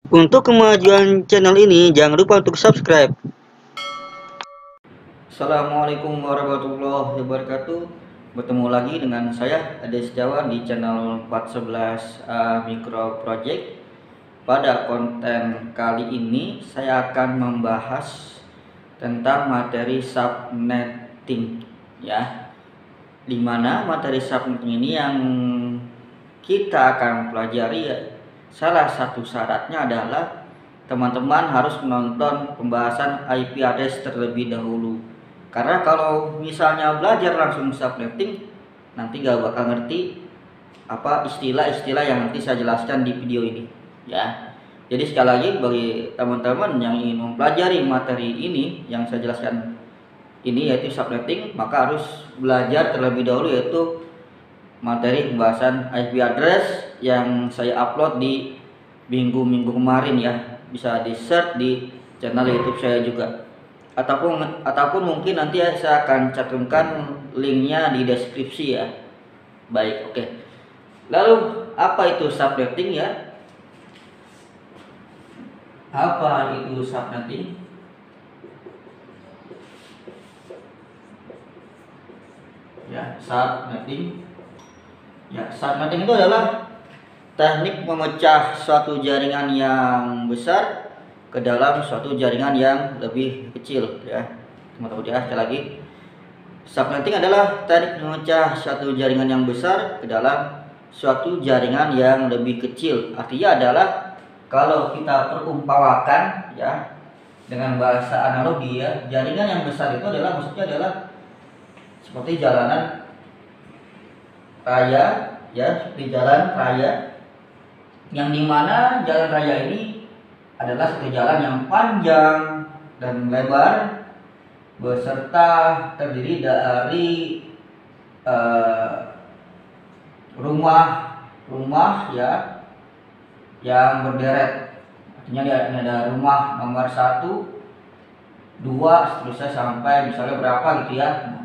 Untuk kemajuan channel ini, jangan lupa untuk subscribe. Assalamualaikum warahmatullahi wabarakatuh. Bertemu lagi dengan saya Ade Setiawan di channel 411 Micro Project. Pada konten kali ini saya akan membahas tentang materi subnetting, ya. Dimana materi subnetting ini yang kita akan pelajari, ya, salah satu syaratnya adalah teman-teman harus menonton pembahasan IP address terlebih dahulu. Karena kalau misalnya belajar langsung subnetting, nanti gak bakal ngerti apa istilah-istilah yang nanti saya jelaskan di video ini, ya. Jadi sekali lagi, bagi teman-teman yang ingin mempelajari materi ini yang saya jelaskan ini, yaitu subnetting, maka harus belajar terlebih dahulu, yaitu materi pembahasan IP address yang saya upload di minggu-minggu kemarin, ya. Bisa di search di channel YouTube saya juga, ataupun mungkin nanti saya akan cantumkan linknya di deskripsi, ya. Baik, oke. Lalu apa itu subnetting, ya? Apa itu subnetting? Ya, subnetting. Ya, subnetting itu adalah teknik memecah suatu jaringan yang besar ke dalam suatu jaringan yang lebih kecil, ya. Teman-teman, ya, sekali lagi, subnetting adalah teknik memecah suatu jaringan yang besar ke dalam suatu jaringan yang lebih kecil. Artinya adalah kalau kita perumpamakan, ya, dengan bahasa analogi, ya, jaringan yang besar itu adalah maksudnya adalah seperti jalanan raya, ya, seperti jalan raya yang dimana jalan raya ini adalah satu jalan yang panjang dan lebar beserta terdiri dari rumah, ya, yang berderet. Artinya ini ada rumah nomor 1, 2, seterusnya sampai misalnya berapa gitu, ya. Nah,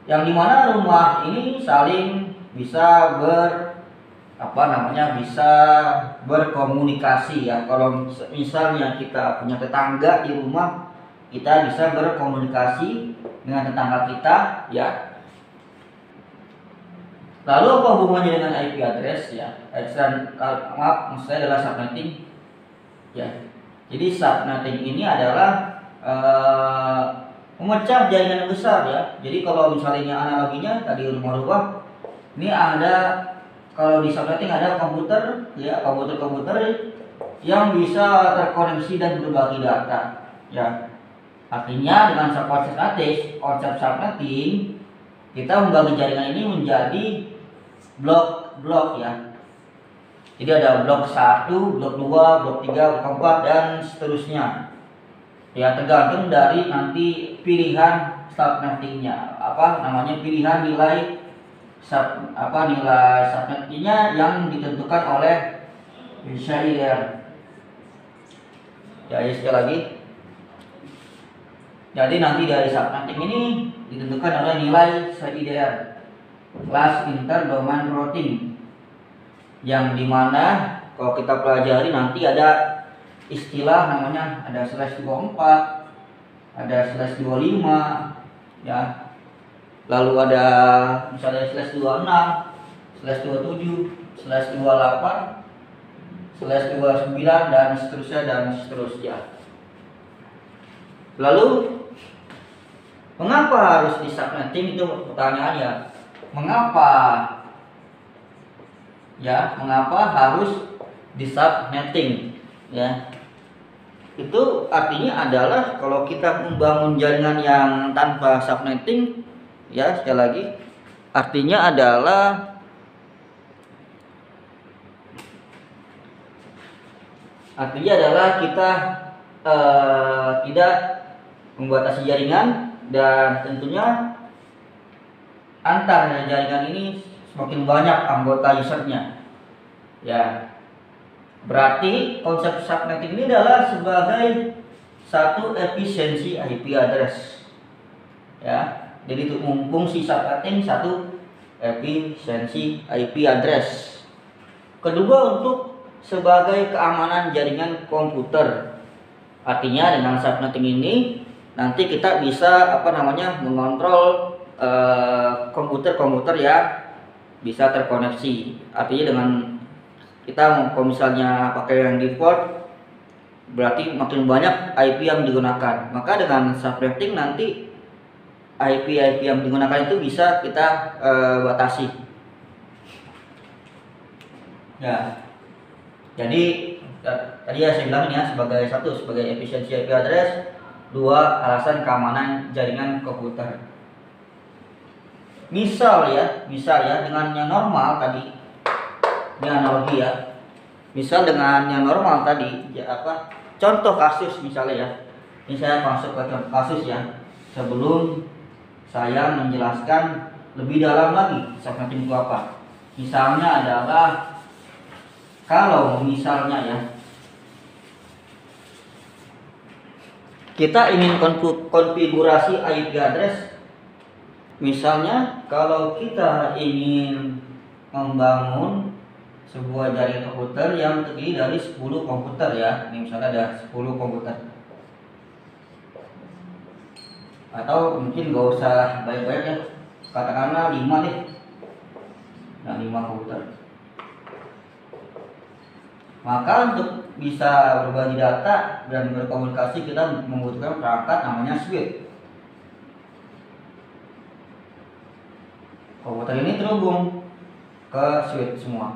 yang dimana rumah ini saling bisa bisa berkomunikasi, ya. Kalau misalnya kita punya tetangga di rumah, kita bisa berkomunikasi dengan tetangga kita, ya. Lalu apa hubungannya dengan IP address, ya? Maksudnya adalah subnetting, ya. Jadi subnetting ini adalah memecah jaringan yang besar, ya. Jadi kalau misalnya analoginya tadi rumah-rumah, ini ada, kalau di subnetting ada komputer, ya, komputer yang bisa terkoneksi dan berbagi data, ya. Artinya dengan konsep subnetting kita membagi jaringan ini menjadi blok-blok, ya. Jadi ada blok 1, blok 2, blok 3, blok 4 dan seterusnya. Ya, tergantung dari nanti pilihan subnettingnya, pilihan nilai nilai subnettingnya yang ditentukan oleh share. Ya, sekali lagi. Jadi nanti dari subnetting ini ditentukan oleh nilai CIDR, Class Inter-Domain Routing, yang dimana kalau kita pelajari nanti ada istilah namanya ada /24, ada /25, ya. Lalu ada misalnya /26, /27, /28, /29 dan seterusnya. Lalu mengapa harus di subnetting, itu pertanyaannya. Mengapa harus di subnetting, ya? Itu artinya adalah kalau kita membangun jaringan yang tanpa subnetting, ya, sekali lagi, artinya adalah kita tidak membatasi jaringan, dan tentunya antar jaringan ini semakin banyak anggota usernya, ya. Berarti konsep subnetting ini adalah sebagai satu efisiensi IP address, ya. Jadi untuk fungsi subnetting satu efisiensi IP address. Kedua, untuk sebagai keamanan jaringan komputer. Artinya dengan subnetting ini nanti kita bisa mengontrol komputer-komputer yang bisa terkoneksi. Artinya dengan kita kalau misalnya pakai yang default, berarti makin banyak IP yang digunakan. Maka dengan subnetting nanti IP yang digunakan itu bisa kita batasi. Ya, jadi tadi ya saya bilang ya, sebagai efisiensi IP address, 2 alasan keamanan jaringan komputer. Misal ya dengan yang normal tadi, ini analogi ya. Misal dengan yang normal tadi, contoh kasus misalnya ya. Ini saya masuk ke contoh kasus ya. Sebelum saya menjelaskan lebih dalam lagi subnetting itu apa. Misalnya adalah kalau misalnya ya, kita ingin konfigurasi IP address. Misalnya kalau kita ingin membangun sebuah jaringan komputer yang terdiri dari 10 komputer ya. Ini misalnya ada 10 komputer. Atau mungkin gak usah banyak-banyak ya. Katakanlah 5 deh. Nah, 5 komputer. Maka untuk bisa berbagi data dan berkomunikasi, kita membutuhkan perangkat namanya switch. Komputer ini terhubung ke switch semua.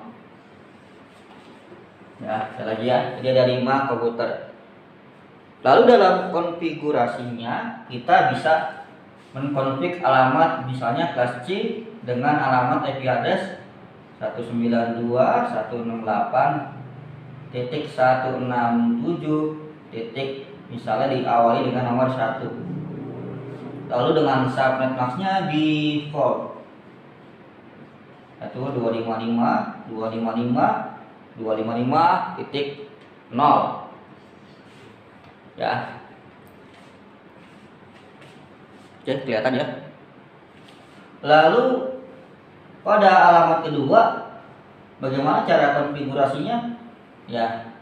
Ya, sekali lagi ya. Jadi ada 5 komputer. Lalu dalam konfigurasinya kita bisa mengkonfig alamat, misalnya kelas C dengan alamat IP address 192.168.167. misalnya diawali dengan nomor 1. Lalu dengan subnet masknya default, yaitu 255.255.255.0 ya. Oke, kelihatan ya. Lalu pada alamat kedua, bagaimana cara konfigurasinya? Ya,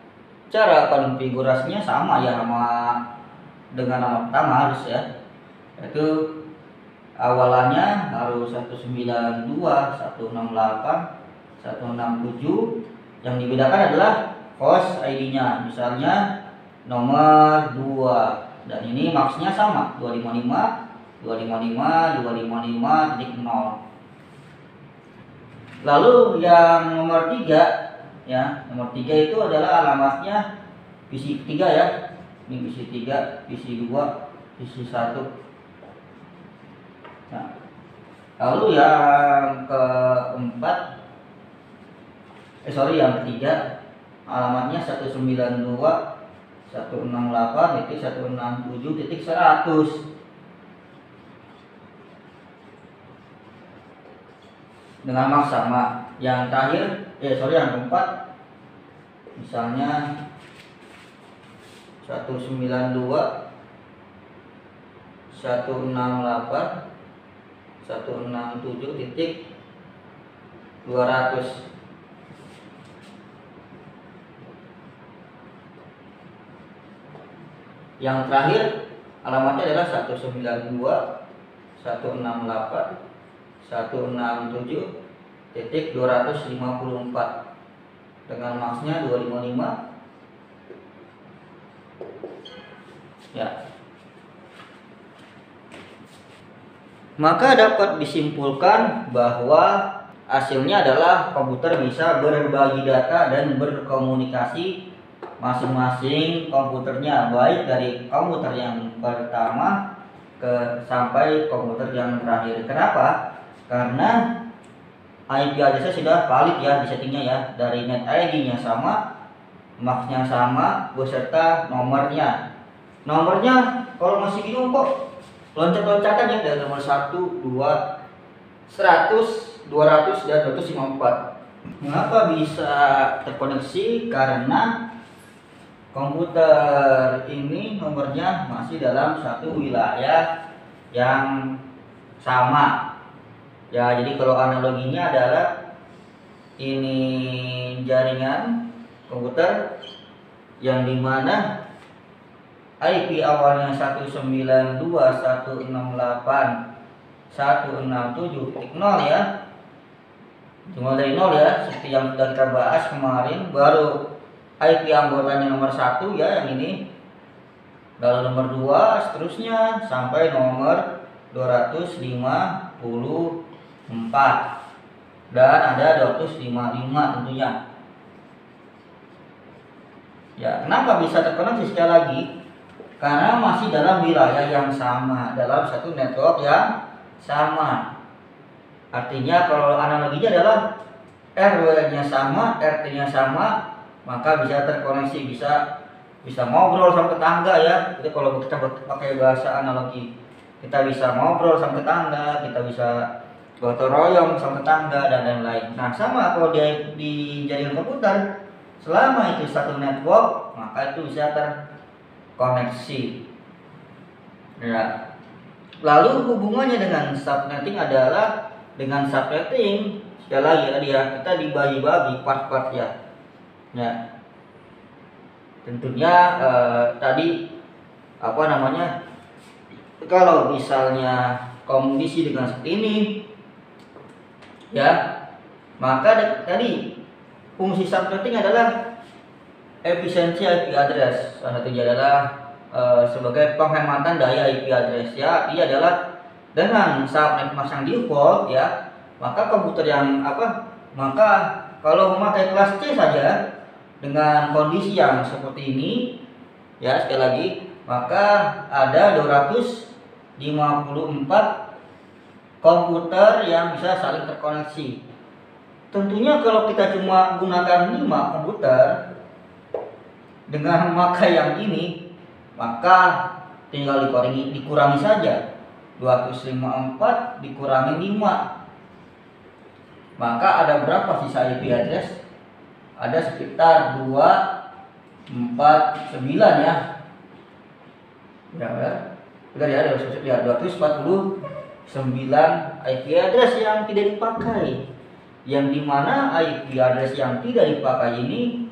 cara konfigurasinya sama ya dengan alamat pertama harus ya. Yaitu awalannya harus 192.168.167. Yang dibedakan adalah host ID-nya, misalnya nomor 2, dan ini maksnya sama 255.255.255.0. Lalu yang nomor 3 ya, nomor 3 itu adalah alamatnya PC 3 ya. Ini PC 3, PC 2, PC 1. Nah, lalu yang keempat, yang ketiga, alamatnya 192.168.167.100 dengan max sama. Yang terakhir, yang keempat, misalnya 192.168.167.200. Yang terakhir alamatnya adalah 192.168.167.254 dengan maksnya 255 ya. Maka dapat disimpulkan bahwa hasilnya adalah komputer bisa berbagi data dan berkomunikasi masing-masing komputernya, baik dari komputer yang pertama sampai komputer yang terakhir. Kenapa? Karena IP address sudah valid ya di settingnya ya, dari net ID-nya sama, max-nya sama, beserta nomornya. Nomornya kalau masih bingung kok loncat-loncatan ya, dari nomor 1, 2, 100, 200 dan 254. Mengapa bisa terkoneksi? Karena komputer ini nomornya masih dalam satu wilayah yang sama. Ya, jadi kalau analoginya adalah ini jaringan komputer yang dimana IP awalnya 192.168.167.0 ya, dimulai dari 0 ya, seperti yang sudah kita bahas kemarin. Baru IP anggotanya nomor 1 ya, yang ini, lalu nomor 2 seterusnya sampai nomor 254 dan ada 255 tentunya ya. Kenapa bisa terkoneksi? Sekali lagi, karena masih dalam wilayah yang sama, dalam satu network yang sama. Artinya kalau analoginya adalah RW-nya sama, RT-nya sama, maka bisa terkoneksi, bisa ngobrol sama tetangga ya. Itu kalau kita pakai bahasa analogi, kita bisa ngobrol sama tetangga, kita bisa gotong royong sama tetangga dan lain-lain. Nah, sama kalau di jaringan komputer, selama itu satu network, maka itu bisa terkoneksi ya. Lalu hubungannya dengan subnetting adalah, dengan subnetting sekali lagi tadi ya, kita dibagi-bagi part-part ya. Tentunya tadi kalau misalnya kondisi dengan seperti ini ya, maka tadi fungsi subnetting adalah efisiensi IP address. Salah satunya adalah sebagai penghematan daya IP address ya. Dia adalah dengan subnet masang default ya, maka komputer yang maka kalau memakai kelas C saja dengan kondisi yang seperti ini ya, sekali lagi, maka ada 254 komputer yang bisa saling terkoneksi. Tentunya kalau kita cuma gunakan 5 komputer dengan memakai yang ini, maka tinggal dikurangi saja. 254 dikurangi 5, maka ada berapa sisa IP address? Ada sekitar 249 ya. Udah ya, 249 IP address yang tidak dipakai. Yang dimana IP address yang tidak dipakai ini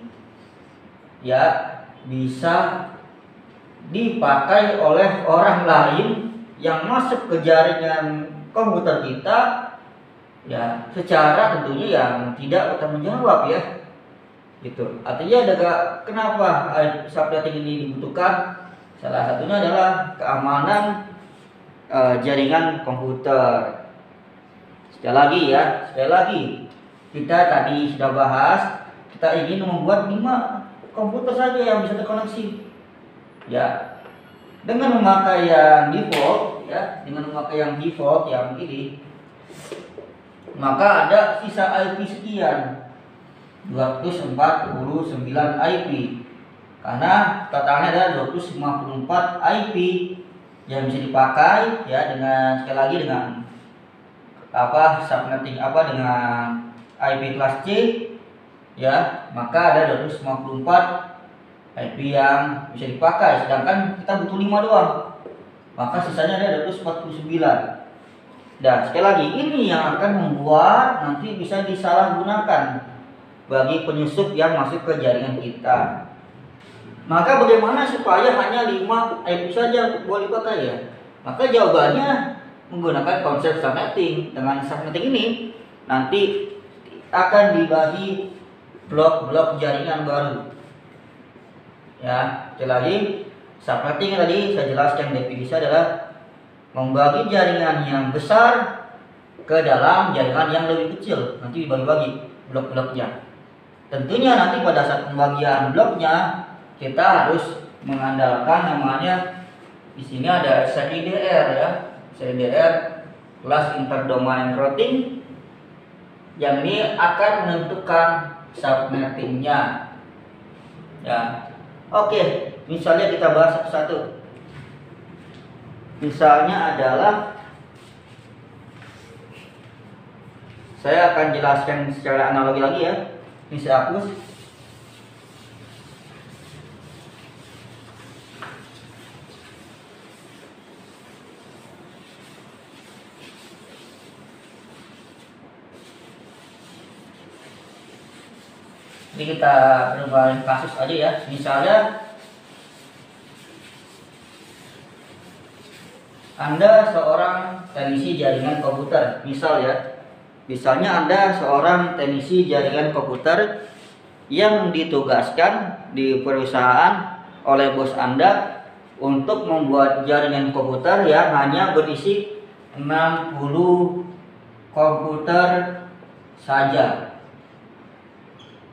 ya bisa dipakai oleh orang lain yang masuk ke jaringan komputer kita ya, secara tentunya yang tidak bertanggung jawab ya. Gitu. Artinya kenapa subnetting ini dibutuhkan? Salah satunya adalah keamanan jaringan komputer. Sekali lagi kita tadi sudah bahas, kita ingin membuat 5 komputer saja yang bisa terkoneksi ya, dengan memakai yang default ya, yang ini, maka ada sisa IP sekian, 249 IP, karena totalnya ada 254 IP yang bisa dipakai ya, dengan sekali lagi dengan subnetting dengan IP kelas C ya, maka ada 254 IP yang bisa dipakai, sedangkan kita butuh 5 doang, maka sisanya ada 249. Dan sekali lagi, ini yang akan membuat nanti bisa disalahgunakan bagi penyusup yang masuk ke jaringan kita. Maka bagaimana supaya hanya 5 IP saja boleh dipakai ya? Maka jawabannya menggunakan konsep subnetting. Dengan subnetting ini nanti akan dibagi blok-blok jaringan baru. Ya, sekali lagi, subnetting tadi saya jelaskan definisi adalah membagi jaringan yang besar ke dalam jaringan yang lebih kecil. Nanti dibagi-bagi blok-bloknya. Tentunya nanti pada saat pembagian bloknya kita harus mengandalkan namanya, di sini ada CIDR ya, CIDR Class Interdomain Routing, yang ini akan menentukan subnettingnya ya. Oke, misalnya kita bahas satu-satu. Misalnya adalah, saya akan jelaskan secara analogi lagi ya. Ini saya hapus. Jadi kita bermain kasus aja ya. Misalnya Anda seorang teknisi jaringan komputer, misalnya Anda seorang teknisi jaringan komputer yang ditugaskan di perusahaan oleh bos Anda untuk membuat jaringan komputer yang hanya berisi 60 komputer saja.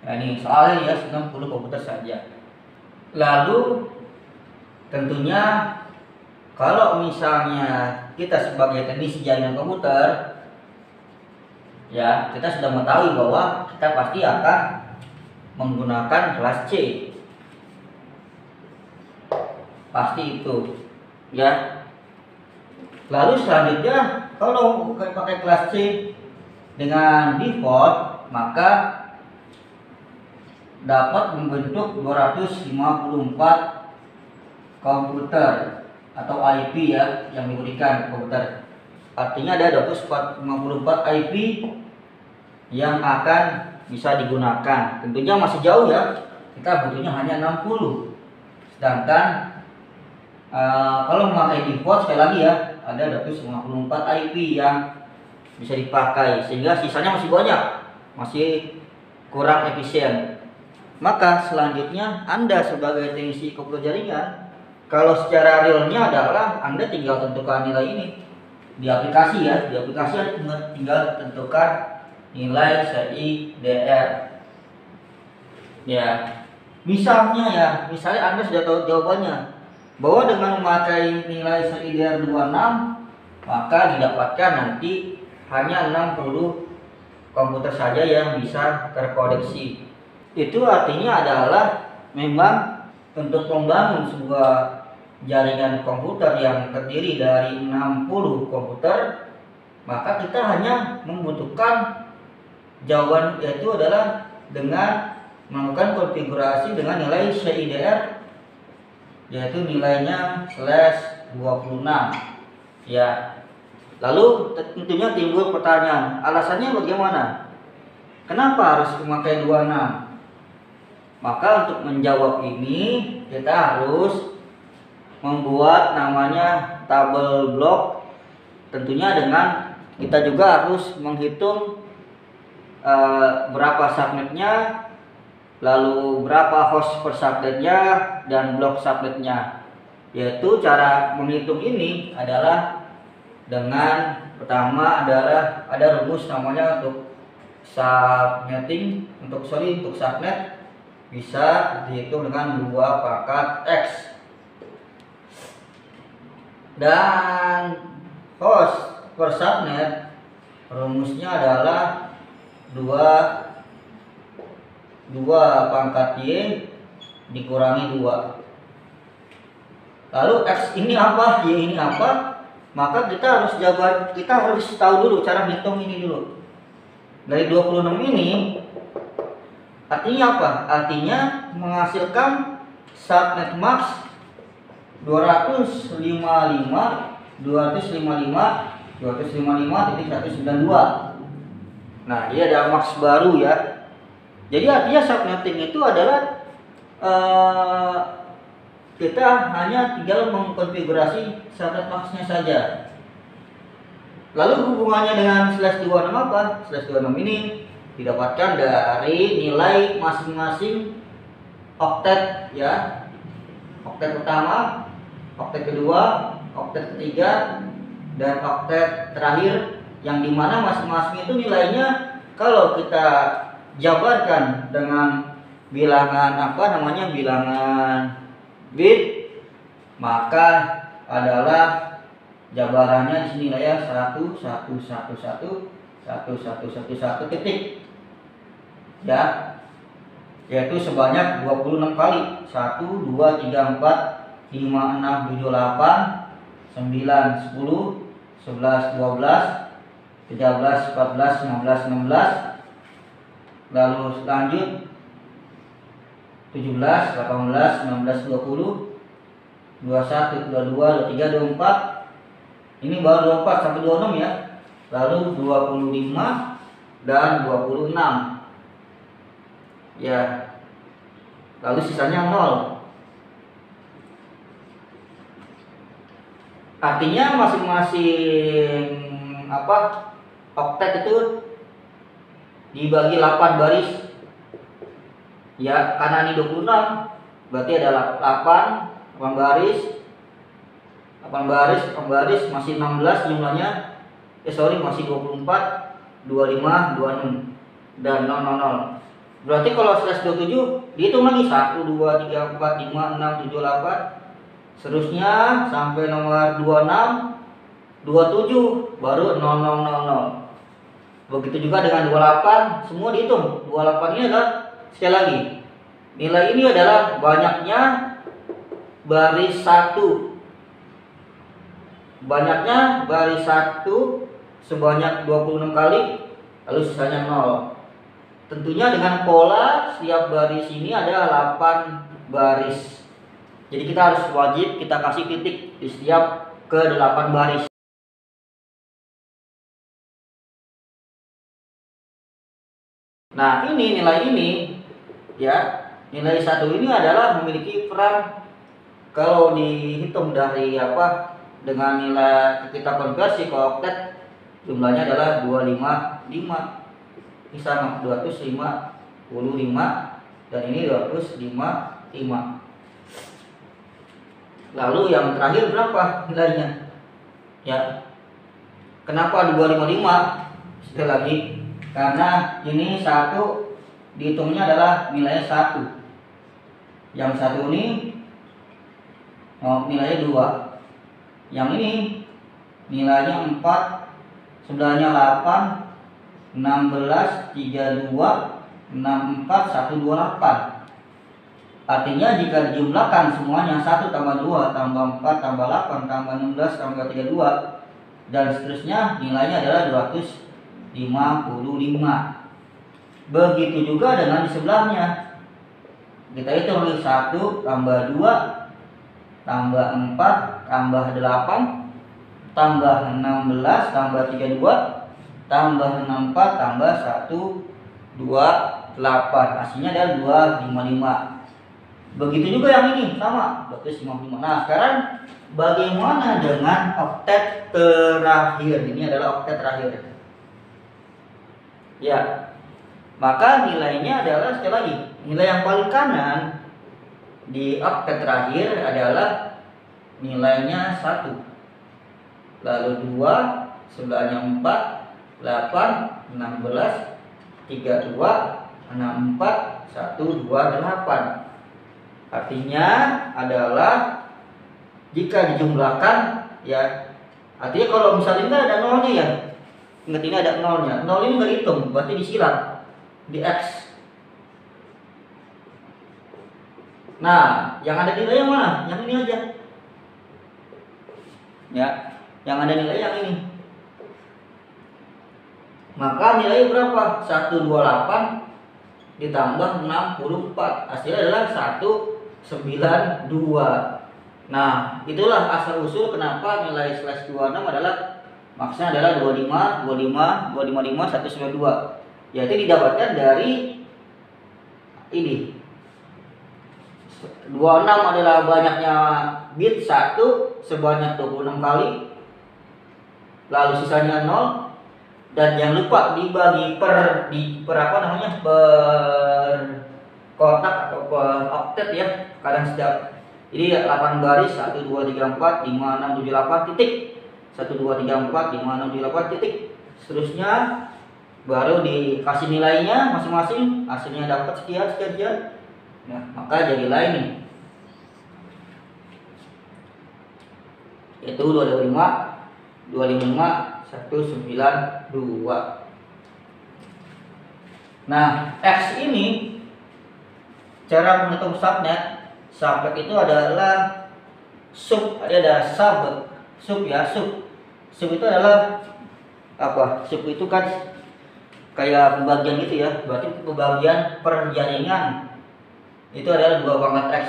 Nah, ini soalnya ya 60 komputer saja. Lalu tentunya kalau misalnya kita sebagai teknisi jaringan komputer, ya kita sudah mengetahui bahwa kita pasti akan menggunakan kelas C. Pasti itu, ya. Lalu selanjutnya kalau pakai kelas C dengan default, maka dapat membentuk 254 komputer atau IP ya yang diberikan komputer. Artinya ada 254 IP yang akan bisa digunakan. Tentunya masih jauh ya. Kita butuhnya hanya 60. Sedangkan kalau memakai default sekali lagi ya, ada 254 IP yang bisa dipakai, sehingga sisanya masih banyak, masih kurang efisien. Maka selanjutnya Anda sebagai teknisi komputer jaringan, kalau secara realnya adalah Anda tinggal tentukan nilai ini di aplikasi ya. Di aplikasi Anda tinggal tentukan nilai CIDR. Ya, misalnya Anda sudah tahu jawabannya, bahwa dengan memakai nilai CIDR 26, maka didapatkan nanti hanya 60 komputer saja yang bisa terkoneksi. Itu artinya adalah memang untuk membangun sebuah jaringan komputer yang terdiri dari 60 komputer, maka kita hanya membutuhkan jawaban, yaitu adalah dengan melakukan konfigurasi dengan nilai CIDR, yaitu nilainya /26 ya. Lalu tentunya timbul pertanyaan, alasannya bagaimana? Kenapa harus memakai 26? Maka untuk menjawab ini kita harus membuat namanya tabel blok. Tentunya dengan kita juga harus menghitung berapa subnetnya, lalu berapa host per subnetnya dan blok subnetnya. Yaitu cara menghitung ini adalah dengan pertama adalah ada rumus namanya untuk subnetting, untuk subnet bisa dihitung dengan 2 pangkat X, dan host per subnet rumusnya adalah 2 pangkat Y dikurangi 2. Lalu X ini apa, Y ini apa? Maka kita harus tahu dulu cara hitung ini dulu. Dari 26 ini artinya apa? Artinya menghasilkan subnet max 255.192. Nah, ini ada max baru ya. Jadi artinya subnetting itu adalah kita hanya tinggal mengkonfigurasi subnet maxnya saja. Lalu hubungannya dengan /26 apa? /26 ini didapatkan dari nilai masing-masing oktet ya. Oktet pertama, oktet kedua, oktet ketiga, dan oktet terakhir, yang dimana masing-masing itu nilainya kalau kita jabarkan dengan bilangan bilangan bit, maka adalah jabarannya di sini ya 11111111 titik ya, yaitu sebanyak 26 kali. 1 2 3 4 5 6 7 8 9 10 11 12 13 14 15 16, lalu lanjut 17 18 19 20 21 22 23 24. Ini baru 24 sampai 26 ya. Lalu 25 dan 26 ya, lalu sisanya 0. Artinya masing-masing oktet itu dibagi 8 baris. Ya, karena ini 26, berarti ada 8 baris. 8 baris masih 16 jumlahnya. Masih 24, 25, 26 dan 000. Berarti kalau slash 27 dihitung lagi 1 2 3 4 5 6 7 8. Seterusnya sampai nomor 26, 27 baru 0000. Begitu juga dengan 28, semua dihitung. 28 ini adalah, sekali lagi, nilai ini adalah banyaknya baris 1. Banyaknya baris 1 sebanyak 26 kali, lalu sisanya 0. Tentunya dengan pola setiap baris ini ada 8 baris. Jadi kita harus wajib kita kasih titik di setiap ke-8 baris. Nah, ini nilai ini ya, nilai 1 ini adalah memiliki peran kalau dihitung dari dengan nilai kita konversi ke oktet, jumlahnya adalah 255. Ini sama 255 dan ini 255. Lalu yang terakhir berapa nilainya? Ya. Kenapa 255? Sekali lagi, karena ini 1 dihitungnya adalah nilainya 1. Yang 1 ini nilainya 2. Yang ini nilainya 4, sebelahnya 8, 16, 32, 64, 128. Artinya jika dijumlahkan semuanya 1 tambah 2 tambah 4 tambah 8 tambah 16 tambah 32 dan seterusnya, nilainya adalah 255. Begitu juga dengan di sebelahnya. Kita hitung 1 tambah 2 tambah 4 tambah 8 tambah 16 tambah 32 tambah 64 tambah 128. Hasilnya adalah 255. Begitu juga yang ini, sama 255. Nah, sekarang bagaimana dengan oktet terakhir? Ini adalah oktet terakhir. Ya, maka nilainya adalah, sekali lagi, nilai yang paling kanan di oktet terakhir adalah nilainya 1. Lalu 2, sebelahnya 4, 8, 16, 32, 64, 128. Artinya adalah jika dijumlahkan, ya, artinya kalau misalnya ini ada nolnya ya, ingat ini ada nolnya, nol ini nggak dihitung, berarti disilat di X. Nah, yang ada nilai yang mana? Yang ini aja. Ya, yang ada nilai yang ini. Maka nilai berapa? 128 ditambah 64. Hasilnya adalah 192. Nah, itulah asal usul kenapa nilai slash 26 adalah maksudnya adalah 25, 25, 255, 192. Yaitu didapatkan dari ini. 26 adalah banyaknya bit 1 sebanyak 26 kali. Lalu sisanya 0. Dan jangan lupa dibagi per kotak atau per oktet ya. Kadang setiap, jadi 8 baris 1 2 3 4 5 6 7 8 titik. 1 2 3 4 5 6 7 8 titik. Seterusnya baru dikasih nilainya masing-masing. Hasilnya dapat sekian sekian. Nah, maka jadilah ini. Itu 225 192. Nah, X ini cara menghitung subnet. Subnet itu adalah sub, ada sub ya, sub. Sub itu adalah apa? Sub itu kan kayak pembagian gitu ya. Berarti pembagian per jaringan. Itu adalah 2 pangkat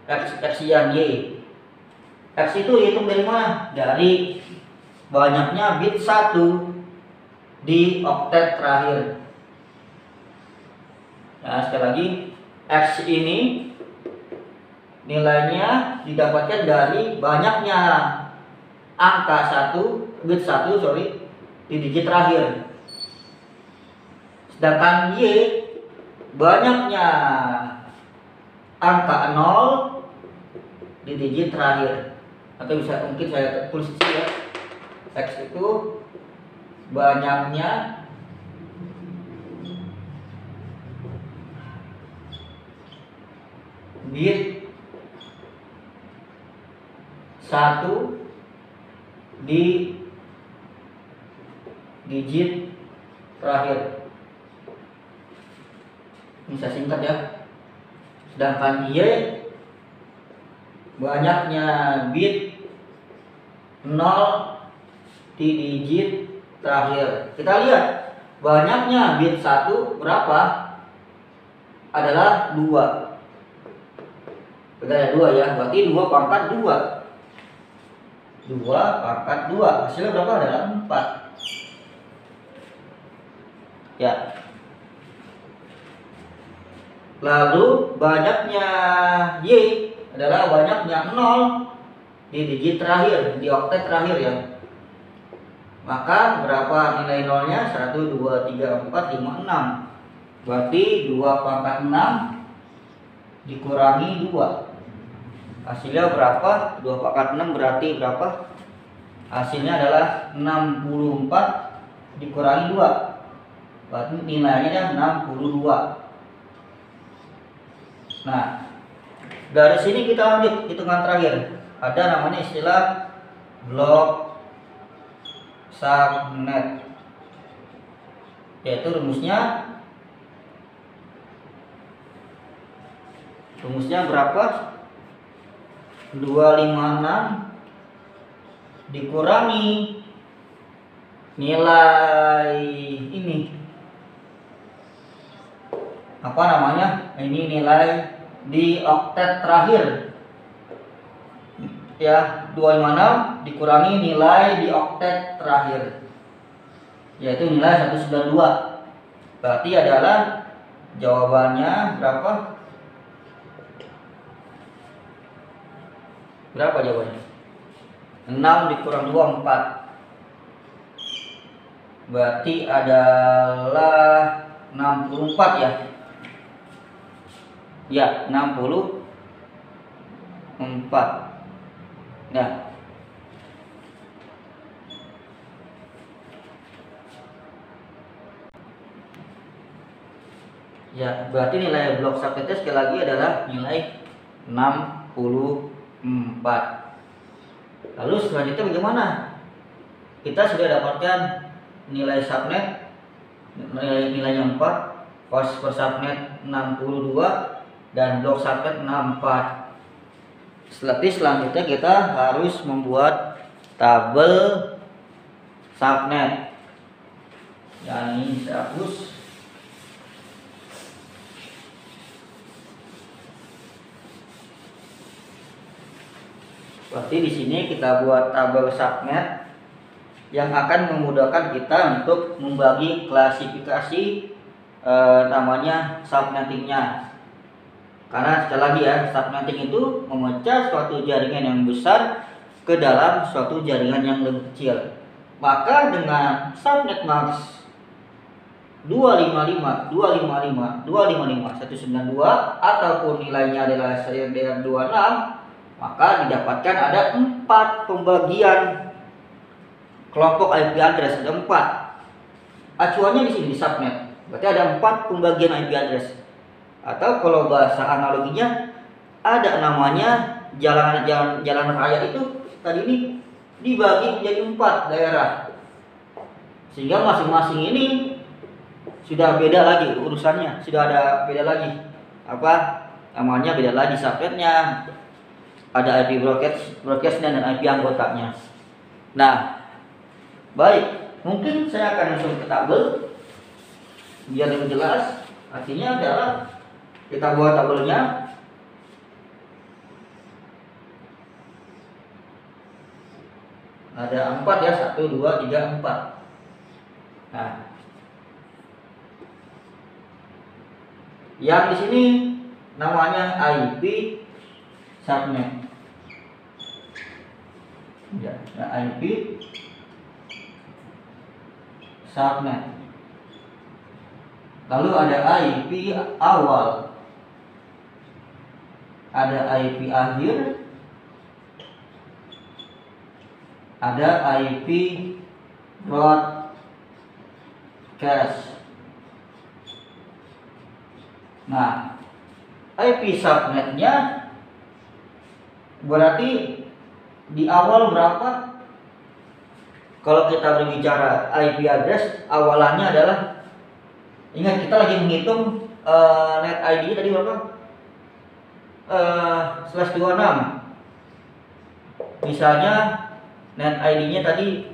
X X-ian Y. X itu dihitung dari mana? Dari banyaknya bit 1 di oktet terakhir. Nah, sekali lagi X ini nilainya didapatkan dari banyaknya angka bit 1 di digit terakhir. Sedangkan Y banyaknya angka 0 di digit terakhir. Atau bisa mungkin saya tulis ya. X itu banyaknya bit 1 di digit terakhir. Ini saya singkat ya. Sedangkan Y banyaknya bit 0 di digit terakhir. Kita lihat banyaknya bit 1 berapa? Adalah 2. Kita ada 2 ya, berarti 2 pangkat 2. 2 pangkat 2, hasilnya berapa? Adalah 4. Ya. Lalu banyaknya Y adalah banyaknya 0 di digit terakhir, di oktet terakhir ya. Maka berapa nilai nolnya? 1, 2, 3, 4, 5, 6. Berarti 2 pangkat 6 dikurangi 2. Hasilnya berapa? 2 pangkat 6 berarti berapa? Hasilnya adalah 64 dikurangi 2. Berarti nilainya 62. Nah, dari sini kita lanjut hitungan terakhir. Ada namanya istilah blok subnet. Yaitu rumusnya berapa? 256 dikurangi nilai ini. Apa namanya? Ini nilai di oktet terakhir. Ya, 256 dikurangi nilai di oktet terakhir. Yaitu nilai 192. Berarti adalah jawabannya berapa? Berapa jawabannya? 6 dikurang 2, 4. Berarti adalah 64 ya. Ya, 64. Nah, ya, berarti nilai blok subnetnya sekali lagi adalah nilai 64. Lalu selanjutnya bagaimana? Kita sudah dapatkan nilai subnet, nilainya 4, cost per subnet 62, dan blok subnet 64. Selanjutnya kita harus membuat tabel subnet. Yang ini saya hapus. Berarti di sini kita buat tabel subnet yang akan memudahkan kita untuk membagi klasifikasi namanya subnettingnya. Karena sekali lagi ya, subnetting itu memecah suatu jaringan yang besar ke dalam suatu jaringan yang lebih kecil. Maka dengan subnet max 255, 255, 255, 192 ataupun nilainya adalah 26, maka didapatkan ada 4 pembagian kelompok IP address, ada 4. Acuannya di sini di subnet. Berarti ada 4 pembagian IP address. Atau kalau bahasa analoginya ada namanya jalan raya itu tadi ini dibagi menjadi 4 daerah. Sehingga masing-masing ini sudah beda lagi urusannya, sudah ada beda lagi. Apa namanya, beda lagi subnetnya. Ada IP broadcastnya dan IP anggotanya. Nah, baik, mungkin saya akan langsung ke tabel biar lebih jelas. Artinya adalah kita buat tabelnya. Ada 4 ya, 1, 2, 3, 4. Nah, Yang di sini namanya IP subnet. Ya, IP subnet. Lalu ada IP awal, ada IP akhir, ada IP broadcast. Nah, IP subnetnya berarti di awal berapa? Kalau kita berbicara IP address, awalannya adalah, ingat kita lagi menghitung net ID tadi berapa? /26. Misalnya net ID-nya tadi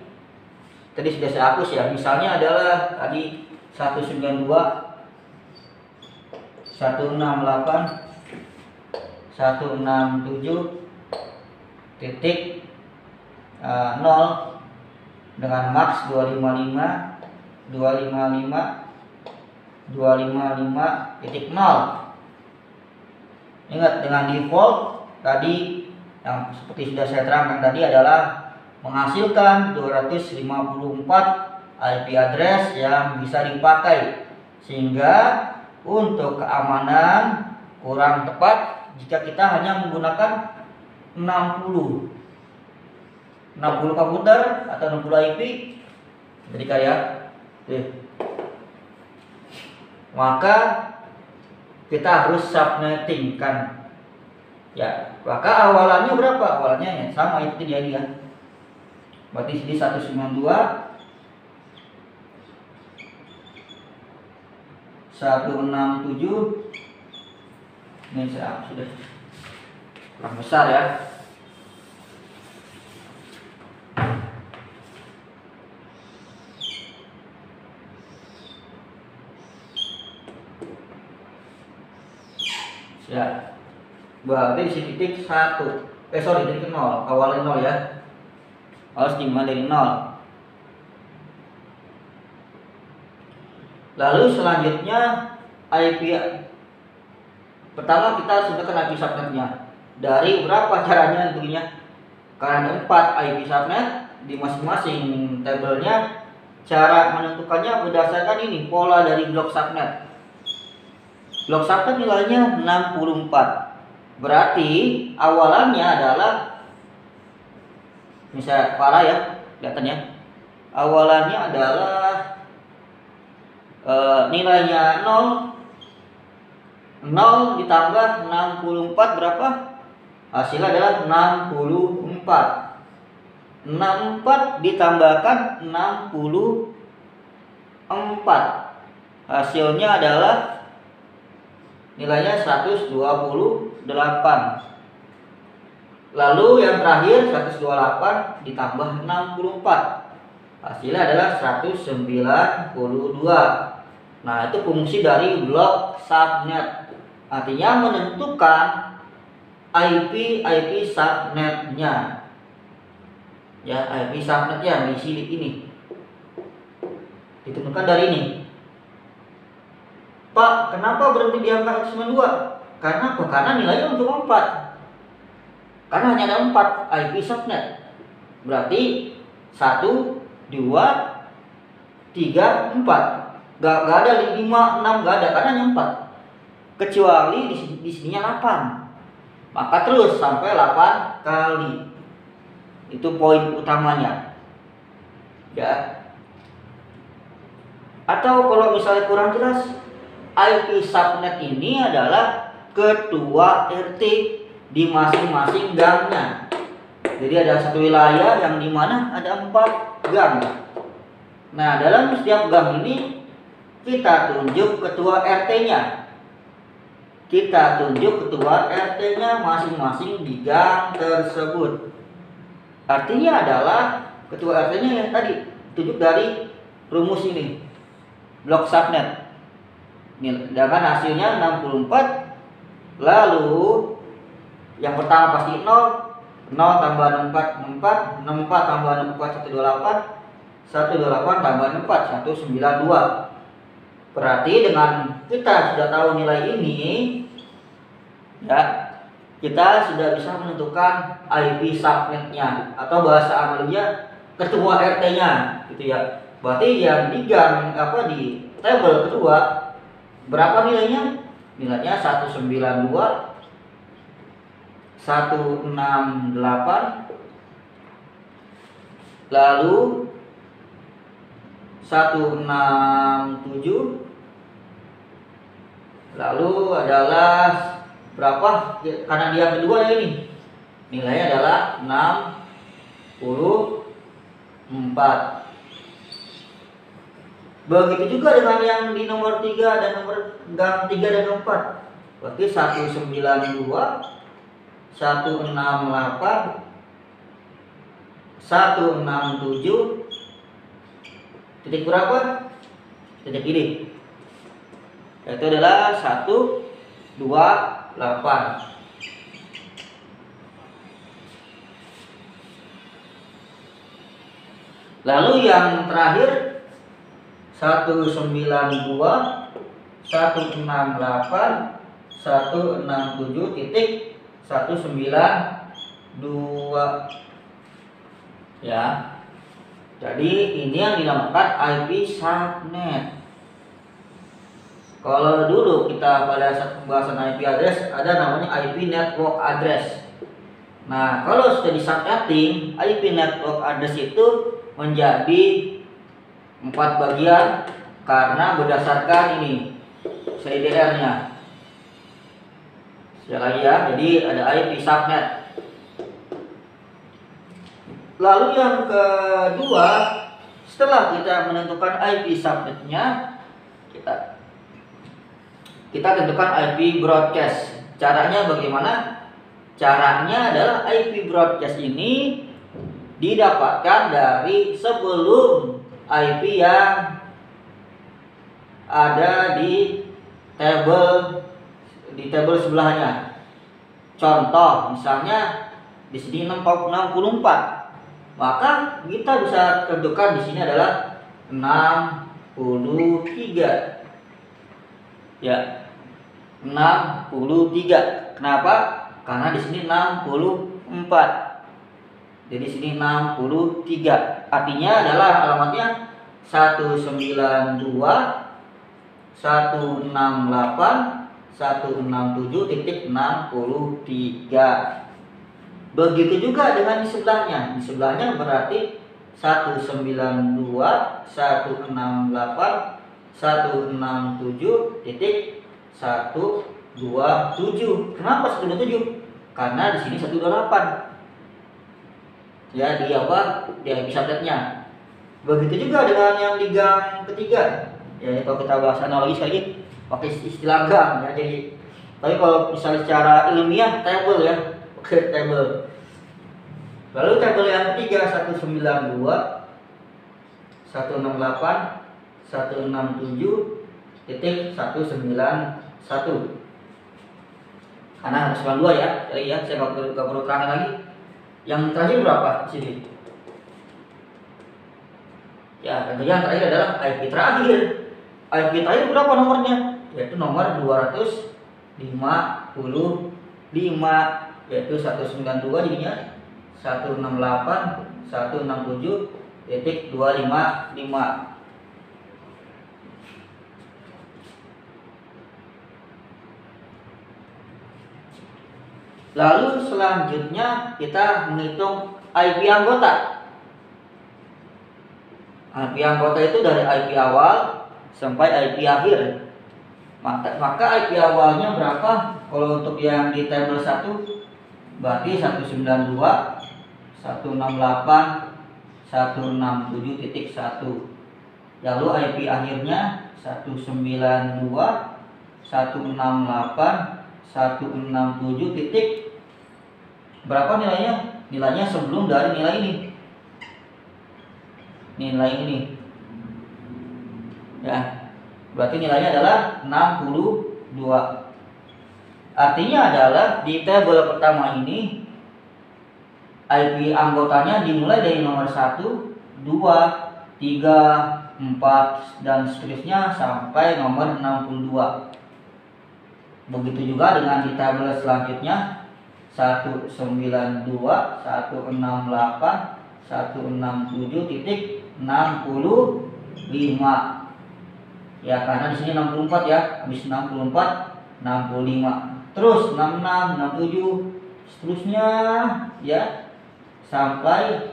sudah saya hapus ya. Misalnya adalah tadi 192.168.167.0 dengan max 255.255.255.0. Ingat, dengan default tadi yang seperti sudah saya terangkan tadi adalah menghasilkan 254 IP address yang bisa dipakai, sehingga untuk keamanan kurang tepat jika kita hanya menggunakan 60 komputer atau 60 IP. Jadi kayak maka kita harus subnetting kan ya. Maka awalannya berapa? Awalannya ya sama itu dia. Berarti di 192.167. Ini saya sudah kurang besar ya. Ya, berarti di sini titik 1. Titik 0. Awalnya 0 ya. Harus dimulai dari 0. Lalu selanjutnya IP. Pertama kita sudah kenal IP subnetnya. Dari berapa caranya tentunya? Karena ada 4 IP subnet di masing-masing tabelnya. Cara menentukannya berdasarkan ini, pola dari blok subnet. Blok subnet nilainya 64. Berarti awalannya adalah, misalnya parah ya, kelihatannya. Awalannya adalah nilainya 0 ditambah 64 berapa? Hasilnya adalah 64. 64 ditambahkan 64. Hasilnya adalah nilainya 128. Lalu yang terakhir 128 ditambah 64. Hasilnya adalah 192. Nah, itu fungsi dari blok subnet. Artinya menentukan IP subnetnya. Ya, IP subnetnya di sini ini. Ditentukan dari ini. Pak, kenapa berhenti di angka 192? Karena apa? Karena nilainya untuk 4. Karena hanya ada 4 IP subnet. Berarti 1, 2, 3, 4. Gak ada 5, 6, gak ada, karena hanya 4. Kecuali di sininya 8. Maka terus sampai 8 kali. Itu poin utamanya. Ya. Atau kalau misalnya kurang jelas, IP subnet ini adalah ketua RT di masing-masing gangnya. Jadi ada satu wilayah yang dimana ada 4 gang. Nah, dalam setiap gang ini kita tunjuk ketua RT-nya. Kita tunjuk ketua RT-nya masing-masing di gang tersebut. Artinya adalah ketua RT-nya yang tadi tunjuk dari rumus ini, blok subnet. Dengan hasilnya 64. Lalu yang pertama pasti 0 tambah 64, 64 tambah 64, 128 tambah 4, 192. Berarti dengan kita sudah tahu nilai ini, ya, kita sudah bisa menentukan IP subnetnya atau bahasa Amalia ketua RT-nya, gitu ya. Berarti yang di gang di tabel kedua berapa nilainya? Nilainya 192, 168, lalu 167, lalu adalah berapa? Karena dia kedua ya ini, nilainya adalah 64. Begitu juga dengan yang di nomor 3 dan nomor gang 3 dan 4. Berarti 192, 168, 167, titik berapa? Titik ini, yaitu adalah 128. Lalu yang terakhir 192, 168, 167 titik 192, ya. Jadi ini yang dinamakan IP subnet. Kalau dulu kita pada saat pembahasan IP address ada namanya IP network address. Nah, kalau sudah di subnetting, IP network address itu menjadi 4 bagian karena berdasarkan ini CIDR-nya. Sekali lagi ya, jadi ada IP subnet. Lalu yang kedua, setelah kita menentukan IP subnetnya, kita tentukan IP broadcast. Caranya bagaimana? Caranya adalah IP broadcast ini didapatkan dari sebelum IP yang ada di tabel sebelahnya. Contoh, misalnya di sini 64. Maka kita bisa tentukan di sini adalah 63. Ya. 63. Kenapa? Karena di sini 64. Jadi di sini 63. Artinya adalah alamatnya 192, 168, 167.63. Begitu juga dengan di sebelahnya. Di sebelahnya berarti 192, 168, 167.127. Kenapa 127? Karena di sini 128. Ya, di IP subnetnya. Begitu juga dengan yang di gang ketiga. Ya, kalau kita bahas analogi sekali pakai istilah gang ya. Jadi, tapi kalau misalnya secara ilmiah tabel ya. Oke, tabel. Lalu tabel yang ketiga 192, 168, 167.191. Karena harus 92 ya. Jadi ya, saya nggak perlu terangkan lagi. Yang terakhir berapa di sini? Ya, tentunya yang terakhir adalah IP terakhir. IP terakhir berapa nomornya? Yaitu nomor 255, yaitu 192 jadinya 168, 167.255. Lalu selanjutnya kita menghitung IP anggota. IP anggota itu dari IP awal sampai IP akhir. Maka IP awalnya berapa? Kalau untuk yang di tabel 1 berarti 192, 168, 167.1. Lalu IP akhirnya 192, 168, 167 titik berapa nilainya? Nilainya sebelum dari nilai ini. Nilai ini. Ya. Berarti nilainya adalah 62. Artinya adalah di tabel pertama ini IP anggotanya dimulai dari nomor 1, 2, 3, 4 dan seterusnya sampai nomor 62. Begitu juga dengan di tabel selanjutnya 192, 168, 167.65. Ya, karena di sini 64 ya, habis 64 65. Terus 66, 67 seterusnya ya sampai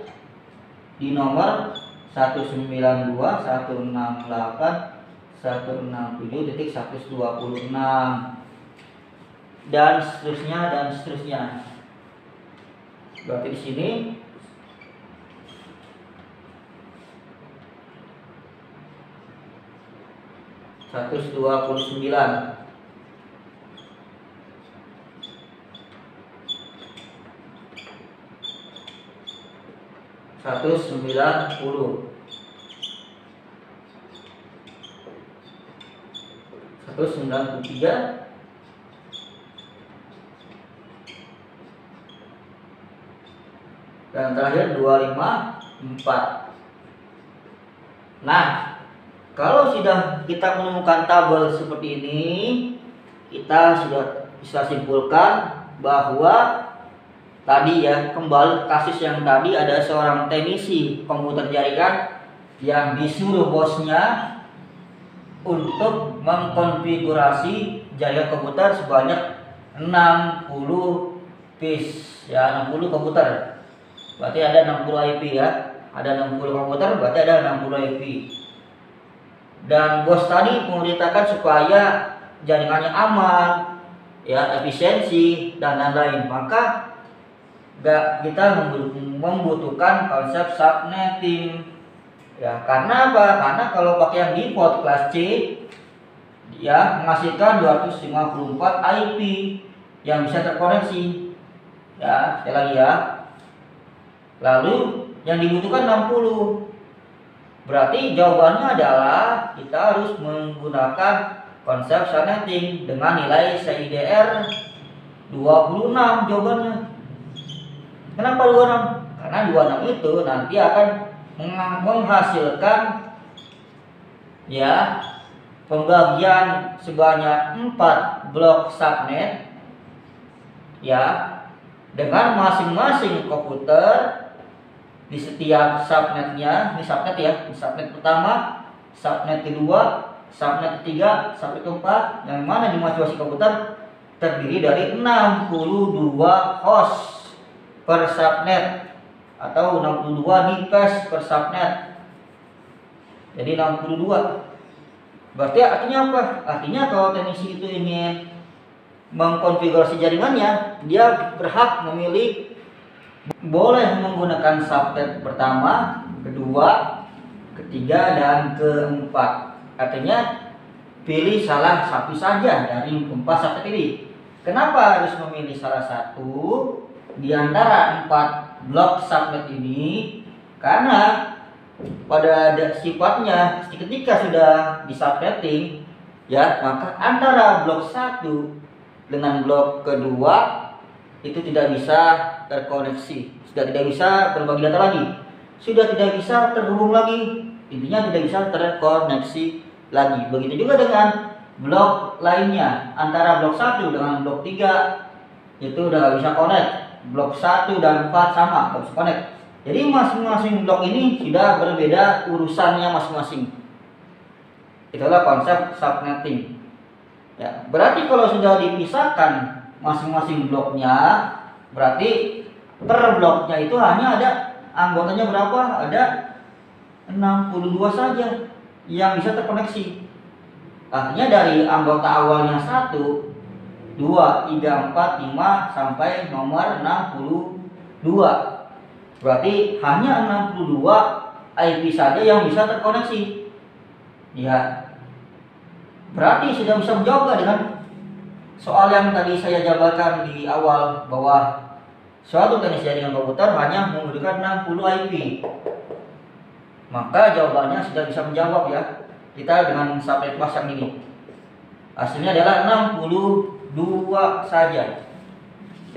di nomor 192, 168, 167.126 dan seterusnya. Berarti di sini seratus dua puluh sembilan, seratus sembilan puluh, 193, dan terakhir 254. Nah, kalau sudah kita menemukan tabel seperti ini, kita sudah bisa simpulkan bahwa tadi ya, kembali kasus yang tadi, ada seorang teknisi komputer jaringan yang disuruh bosnya untuk mengkonfigurasi jaringan komputer sebanyak 60 piece ya, 60 komputer. Berarti ada 60 IP ya. Ada 60 komputer, berarti ada 60 IP. Dan bos tadi memerintahkan supaya jaringannya aman, ya, efisiensi dan lain-lain. Maka kita membutuhkan konsep subnetting. Ya, karena apa? Karena kalau pakai yang default kelas C, ya, menghasilkan 254 IP yang bisa terkoneksi. Ya, sekali lagi ya. Lalu yang dibutuhkan 60. Berarti jawabannya adalah kita harus menggunakan konsep subnetting dengan nilai CIDR 26 jawabannya. Kenapa 26? Karena 26 itu nanti akan menghasilkan ya pembagian sebanyak 4 blok subnet ya, dengan masing-masing komputer di setiap subnetnya. Ini subnet ya, ini subnet pertama, subnet kedua, subnet ketiga, subnet keempat, yang mana di masing-masing komputer terdiri dari 62 host per subnet atau 62 device per subnet. Jadi 62. Berarti artinya apa? Artinya kalau teknisi itu ingin mengkonfigurasi jaringannya, dia berhak memilih, boleh menggunakan subnet pertama, kedua, ketiga, dan keempat. Artinya pilih salah satu saja dari 4 subnet ini. Kenapa harus memilih salah satu di antara 4 blok subnet ini? Karena pada sifatnya ketika sudah di subnetting ya, maka antara blok 1 dengan blok kedua itu tidak bisa terkoneksi, sudah tidak bisa berbagi data lagi, sudah tidak bisa terhubung lagi, intinya tidak bisa terkoneksi lagi. Begitu juga dengan blok lainnya, antara blok 1 dengan blok 3 itu udah gak bisa connect, blok 1 dan 4 sama gak bisa connect. Jadi masing-masing blok ini sudah berbeda urusannya masing-masing. Itulah konsep subnetting ya. Berarti kalau sudah dipisahkan masing-masing bloknya, berarti per bloknya itu hanya ada anggotanya berapa? Ada 62 saja yang bisa terkoneksi. Artinya dari anggota awalnya 1, 2, 3, 4, 5 sampai nomor 62. Berarti hanya 62 IP saja yang bisa terkoneksi. Ya. Berarti sudah bisa menjawab dengan soal yang tadi saya jabarkan di awal, bahwa suatu teknis jaringan komputer hanya membutuhkan 60 IP. Maka jawabannya sudah bisa menjawab ya. Kita dengan subnet bus yang ini. Hasilnya adalah 62 saja.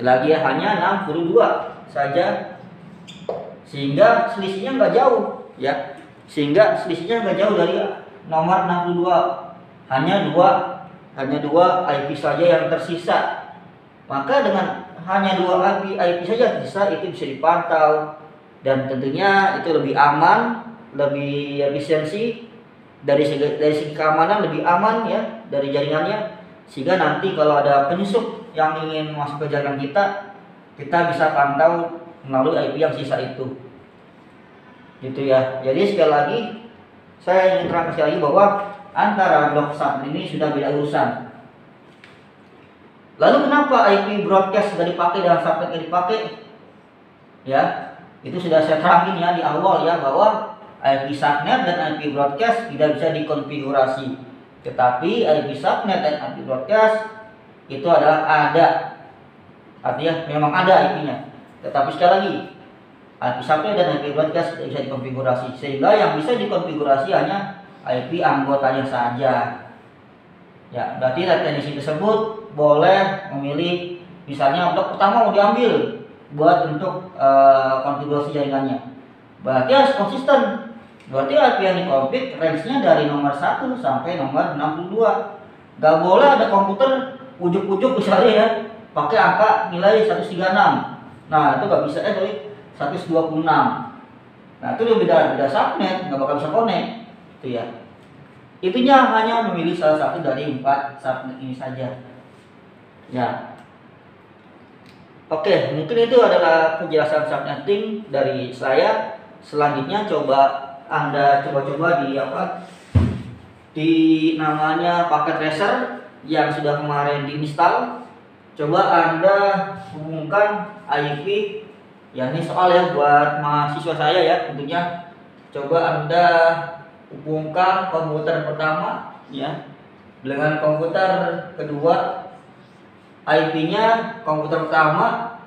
Lagi ya, hanya 62 saja. Sehingga selisihnya nggak jauh ya. sehingga selisihnya nggak jauh dari nomor 62. Hanya dua IP saja yang tersisa. Maka dengan hanya dua IP saja tersisa, itu bisa dipantau dan tentunya itu lebih aman, lebih efisiensi dari segi keamanan, lebih aman ya dari jaringannya, sehingga nanti kalau ada penyusup yang ingin masuk ke jaringan kita bisa pantau melalui IP yang sisa itu, gitu ya. Jadi sekali lagi saya ingin terangkan sekali lagi bahwa antara blok subnet ini sudah beda urusan. Lalu kenapa IP broadcast sudah dipakai dan subnet nggak dipakai? Ya, itu sudah saya terangin ya di awal ya, bahwa IP subnet dan IP broadcast tidak bisa dikonfigurasi. Tetapi IP subnet dan IP broadcast itu adalah ada. Artinya memang ada IP-nya. Tetapi sekali lagi, IP subnet dan IP broadcast tidak bisa dikonfigurasi, sehingga yang bisa dikonfigurasi hanya IP anggotanya saja. Ya, berarti teknisi tersebut boleh memilih, misalnya blok pertama mau diambil buat untuk konfigurasi jaringannya. Berarti harus konsisten. Berarti IP yang dikonfig range-nya dari nomor 1 sampai nomor 62. Gak boleh ada komputer ujuk-ujuk misalnya ya, pakai angka nilai 136. Nah, itu gak bisa, sorry, 126. Nah, itu beda subnet, nggak bakal bisa connect, itu ya. Intinya hanya memilih salah satu dari 4 subnet ini saja. Ya. Oke, mungkin itu adalah penjelasan subnetting dari saya. Selanjutnya Anda coba-coba di namanya paket tracer yang sudah kemarin diinstal. Coba Anda hubungkan IP, ya ini soal ya buat mahasiswa saya ya tentunya. Coba Anda hubungkan komputer pertama ya dengan komputer kedua. IP-nya komputer pertama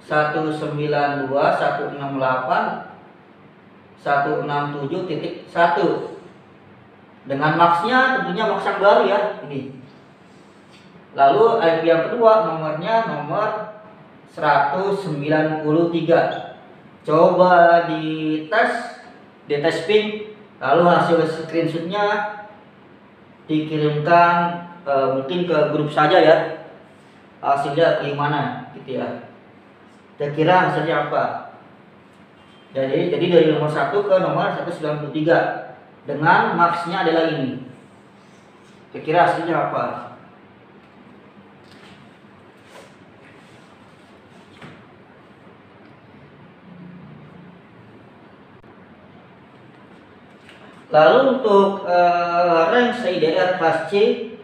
192.168.167.1 dengan max-nya tentunya max yang baru ya ini. Lalu IP yang kedua nomornya nomor 193. Coba dites ping, lalu hasil screenshotnya dikirimkan mungkin ke grup saja ya, hasilnya gimana gitu ya, kira-kira hasilnya apa. Jadi dari nomor 1 ke nomor 193 dengan max-nya adalah ini, kira-kira hasilnya apa. Lalu untuk range CIDR kelas C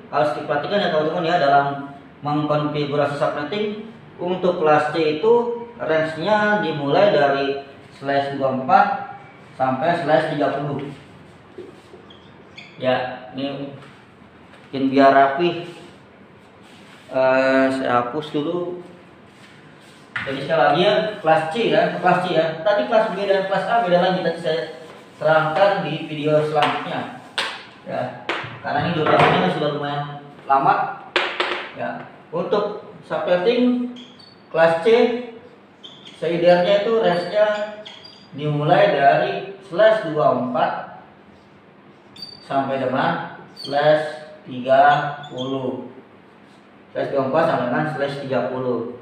harus diperhatikan ya teman-teman ya dalam mengkonfigurasi subnetting. Untuk kelas C itu range-nya dimulai dari /24 sampai /30. Ya, ini mungkin biar rapi. Saya hapus dulu. Jadi sekali lagi ya, kelas C ya. Tadi kelas B dan kelas A beda lagi, tadi saya terangkan di video selanjutnya ya, karena ini durasinya sudah lumayan lama ya. Untuk subnetting kelas C CIDR-nya itu range-nya dimulai dari /24 sampai dengan /30, /24 sampai dengan /30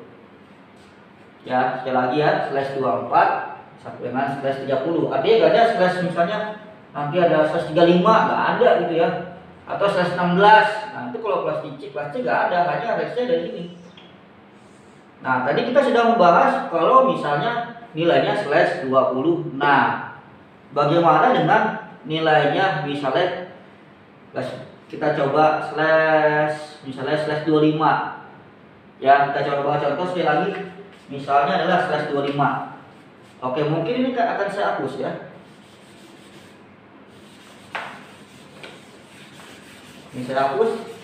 ya. Sekali lagi ya, /24 sampai dengan /30. Artinya gak ada slash, misalnya nanti ada /35, gak ada gitu ya, atau /16. Nah itu kalau kelas C gak ada, hanya range-nya dari ini. Nah tadi kita sudah membahas kalau misalnya nilainya /20. Nah bagaimana dengan nilainya, misalnya kita coba misalnya /25 ya. Kita coba contoh sekali lagi, misalnya adalah /25. Oke, mungkin ini akan saya hapus ya. Ini saya hapus.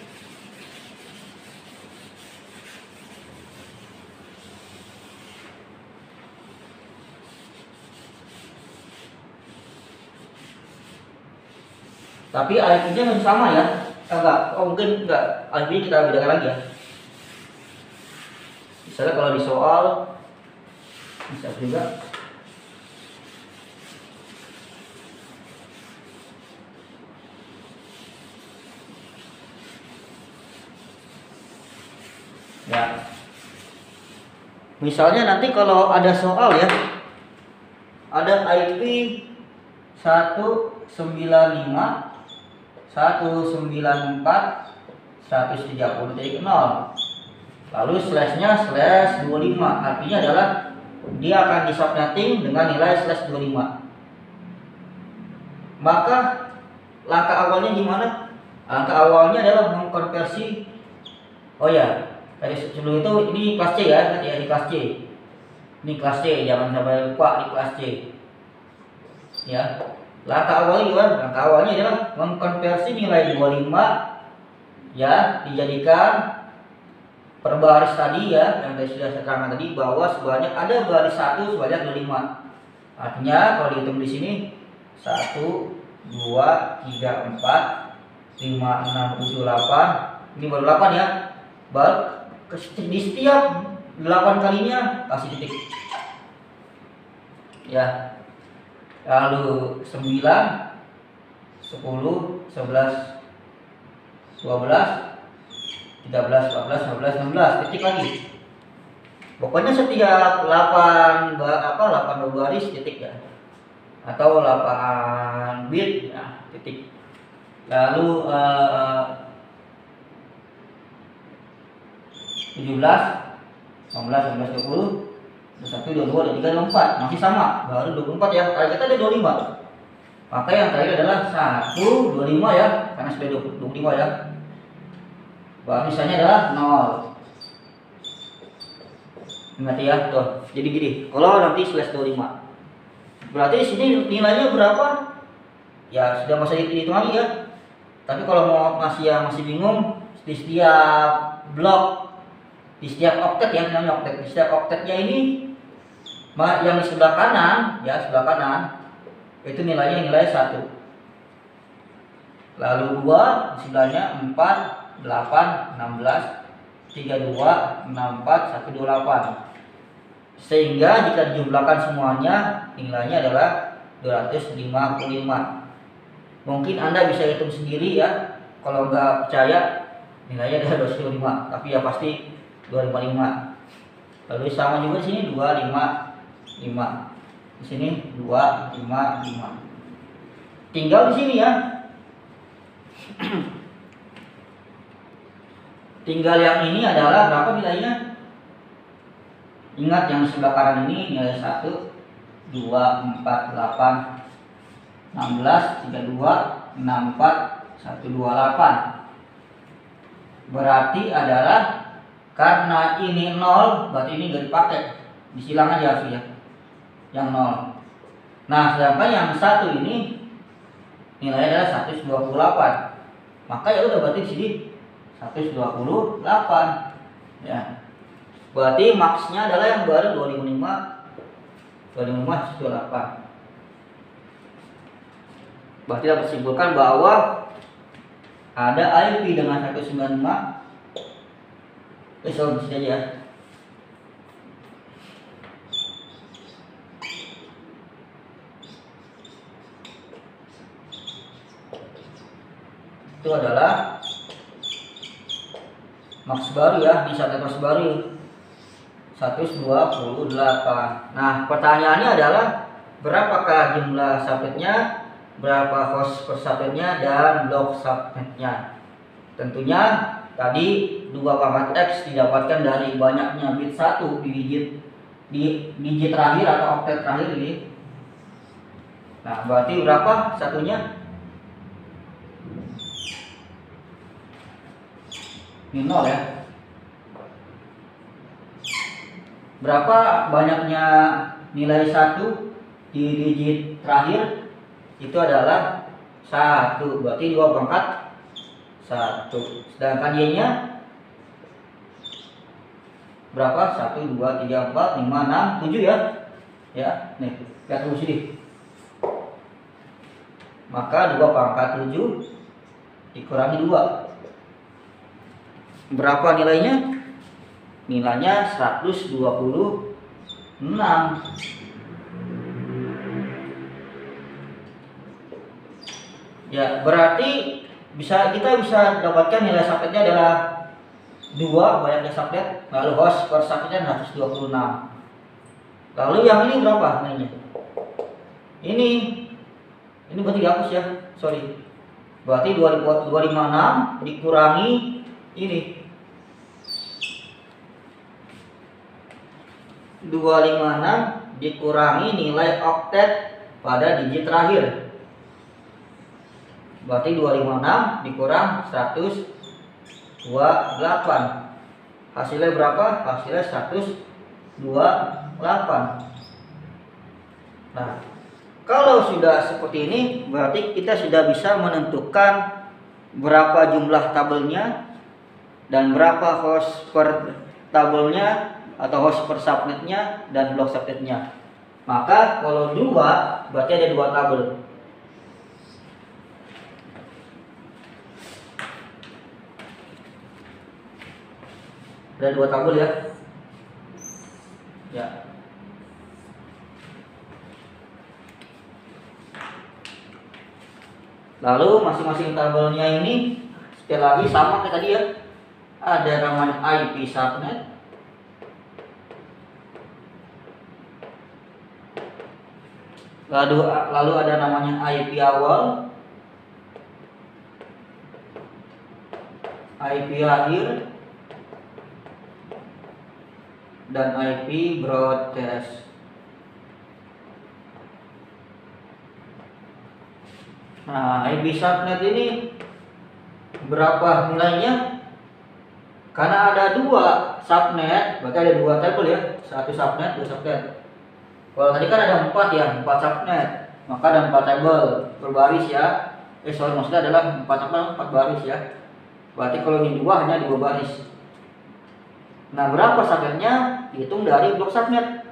Tapi IP-nya masih sama ya? Enggak, mungkin enggak. IP kita bedakan lagi ya. Misalnya kalau di soal bisa juga. Ya. Misalnya nanti kalau ada soal ya, ada IP 195.194.130.0, lalu slashnya slash 25, artinya adalah dia akan di subnetting dengan nilai slash 25. Maka langkah awalnya gimana? Langkah awalnya adalah mengkonversi. Oh ya, tadi sebelum itu ini kelas C ya, nanti ya di kelas C. Ini kelas C, jangan sampai lupa di kelas C. Ya, langkah awalnya gimana? Langkah awalnya adalah mengkonversi nilai 25 ya dijadikan per baris tadi ya, yang tadi sudah saya terangkan tadi bahwa sebanyak ada baris 1 sebanyak 25. Artinya kalau dihitung di sini 1, 2, 3, 4, 5, 6, 7, 8. Ini baru 8 ya. Baru di setiap 8 kalinya kasih titik. Ya. Lalu 9, 10, 11, 12, 13, 14, 15, 16, titik lagi. Pokoknya setiap 8 baris titik ya. Atau 8 bit ya, titik. Lalu 17, 18, 19, 20, 21, 22, 23, 24 masih sama, baru 24 ya. Kalau kita ada 25. Maka yang terakhir adalah 1, 25 ya, karena sudah 25 ya. Misalnya adalah 0. Ingat ya, tuh. Jadi gini, kalau nanti slash 25. Berarti di sini nilainya berapa? Ya sudah masa dihitung lagi ya. Tapi kalau mau masih bingung, di setiap blok, di setiap oktet ya, namanya oktet. Di setiap oktetnya ini yang di sebelah kanan, ya sebelah kanan, itu nilainya nilai 1. Lalu 2 di sebelahnya 4, 8, 16, 32, 64, 128. Sehingga jika dijumlahkan semuanya nilainya adalah 255. Mungkin Anda bisa hitung sendiri ya. Kalau nggak percaya nilainya adalah 255, tapi ya pasti 255. Lalu sama juga di sini 255. Di sini 255. Tinggal di sini ya. Tinggal yang ini adalah berapa nilainya? Ingat yang sebelah kanan ini nilai 1, 2, 4, 8, 16, 32, 64, 128. Berarti adalah karena ini 0, berarti ini nggak dipakai. Disilang aja ya. Yang 0. Nah, sedangkan yang 1 ini nilainya adalah 128. Maka ya udah berarti di sini 128 ya. Berarti maksnya adalah yang baru 255 128. Berarti dapat simpulkan bahwa ada IP dengan 195. Di sini aja. Itu adalah maks baru ya, di saat maks baru 128. Nah, pertanyaannya adalah berapakah jumlah subnetnya, berapa host per subnetnya, dan blok subnetnya. Tentunya tadi 2 X didapatkan dari banyaknya bit 1 di digit terakhir atau oktet terakhir ini. Nah, berarti berapa satunya? Ini 0 ya. Berapa banyaknya nilai 1 di digit terakhir? Itu adalah 1. Berarti 2 pangkat 1. Sedangkan Y-nya berapa? 1, 2, 3, 4, 5, 6, 7 ya. Ya, nih, lihat dulu sini. Maka 2 pangkat 7 dikurangi 2. Berapa nilainya? Nilainya 126. Ya, berarti kita bisa dapatkan nilai subnetnya adalah 2 banyaknya subnet, lalu host per subnetnya 126. Lalu yang ini berapa nilainya? Ini berarti dihapus ya, sorry. Berarti 256 dikurangi ini 256 dikurangi nilai oktet pada digit terakhir. Berarti 256 dikurang 128. Hasilnya berapa? Hasilnya 128. Nah, kalau sudah seperti ini berarti kita sudah bisa menentukan berapa jumlah tabelnya dan berapa host per tabelnya atau host per subnetnya dan blok subnetnya. Maka kalau 2 berarti ada 2 tabel. Ada 2 tabel ya. Ya. Lalu masing-masing tabelnya ini sekali lagi sama kayak tadi ya. Ada namanya IP subnet, lalu ada namanya IP awal, IP akhir, dan IP broadcast. Nah, IP subnet ini berapa nilainya? Karena ada 2 subnet, berarti ada 2 tabel ya, 1 subnet, 2 subnet. Kalau tadi kan ada 4 ya, 4 subnet, maka ada 4 tabel berbaris ya. Maksudnya adalah 4 tabel, 4 baris ya. Berarti kalau ini 2 hanya 2 baris. Nah, berapa subnetnya? Dihitung dari blok subnet.